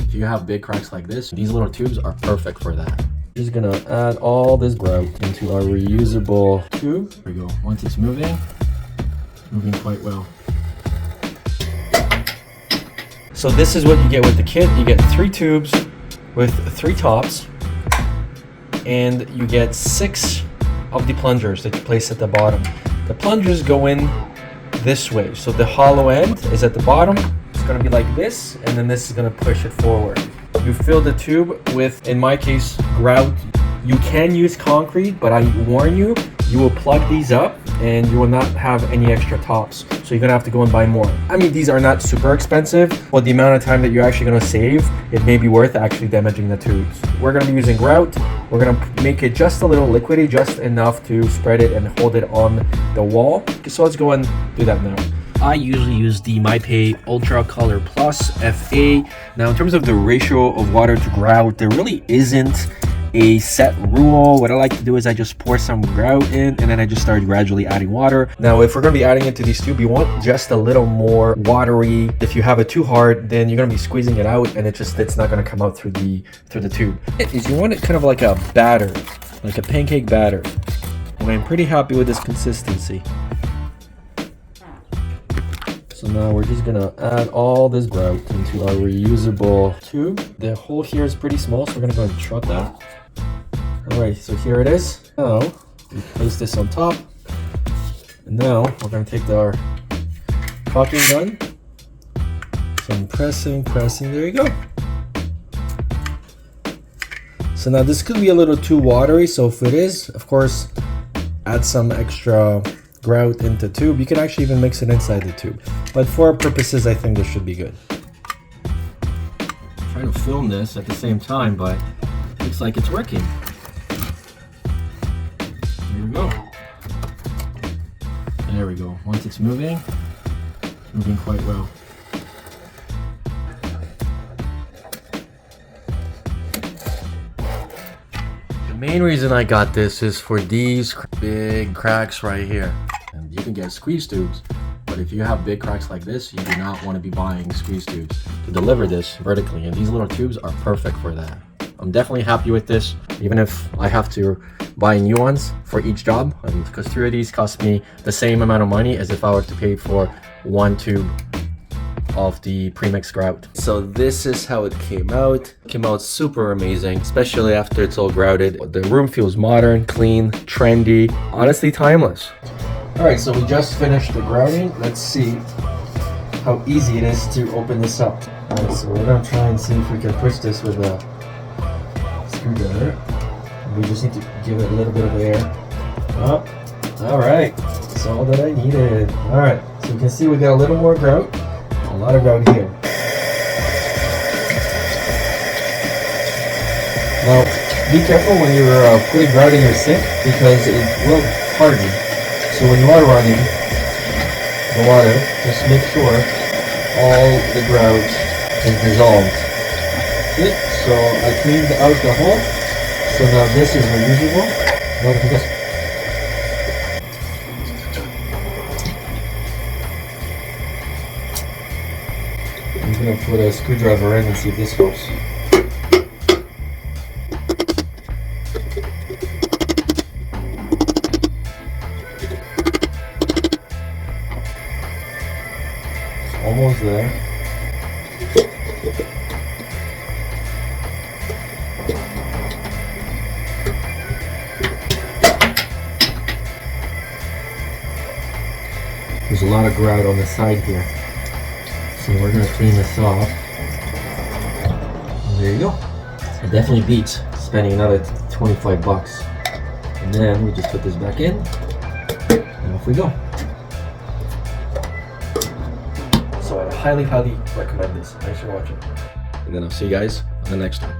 if you have big cracks like this, these little tubes are perfect for that. Just gonna add all this grout into our reusable tube. There we go. Once it's moving quite well. So this is what you get with the kit. You get 3 tubes with 3 tops, and you get 6 of the plungers that you place at the bottom. The plungers go in this way, so the hollow end is at the bottom. It's gonna be like this, and then this is gonna push it forward. You fill the tube with, in my case, grout. You can use concrete, but I warn you, you will plug these up and you will not have any extra tops. So you're gonna have to go and buy more. I mean, these are not super expensive, but the amount of time that you're actually gonna save, it may be worth actually damaging the tubes. We're gonna be using grout. We're gonna make it just a little liquidy, just enough to spread it and hold it on the wall. So let's go and do that now. I usually use the MyPay Ultra Color Plus FA. Now, in terms of the ratio of water to grout, there really isn't a set rule. What I like to do is I just pour some grout in, and then I just start gradually adding water. Now, if we're going to be adding it to these tubes, you want just a little more watery. If you have it too hard, then you're going to be squeezing it out, and it's not going to come out through the tube. You want it kind of like a batter, like a pancake batter, and I'm pretty happy with this consistency. So now we're just gonna add all this grout into our reusable tube. The hole here is pretty small, so we're gonna go and shut that. All right, so here it is. Now we place this on top, and now we're gonna take our caulking gun. Some pressing. There you go. So now this could be a little too watery, so if it is, of course, add some extra grout into the tube. You can actually even mix it inside the tube, but for our purposes I think this should be good. I'm trying to film this at the same time, but it looks like it's working. Here we go. There we go. Once it's moving quite well. The main reason I got this is for these big cracks right here. And you can get squeeze tubes, but if you have big cracks like this, you do not want to be buying squeeze tubes to deliver this vertically, and these little tubes are perfect for that. I'm definitely happy with this, even if I have to buy new ones for each job, because 3 of these cost me the same amount of money as if I were to pay for 1 tube of the premix grout. So this is how it came out. It came out super amazing, especially after it's all grouted. The room feels modern, clean, trendy, honestly timeless. All right, so we just finished the grouting. Let's see how easy it is to open this up. All right, so we're gonna try and see if we can push this with a screwdriver. We just need to give it a little bit of air. Oh, all right, that's all that I needed. All right, so you can see we got a little more grout. A lot of grout here. Now, be careful when you're putting grout in your sink, because it will harden. So when you are running the water, just make sure all the grout is dissolved. Okay, so I cleaned out the hole. So now this is reusable. I'm gonna put a screwdriver in and see if this helps. Almost there. There's a lot of grout on the side here, so we're going to clean this off. And there you go. It definitely beats spending another 25 bucks. And then we just put this back in, and off we go. So I highly recommend this. Thanks for watching. And then I'll see you guys on the next one.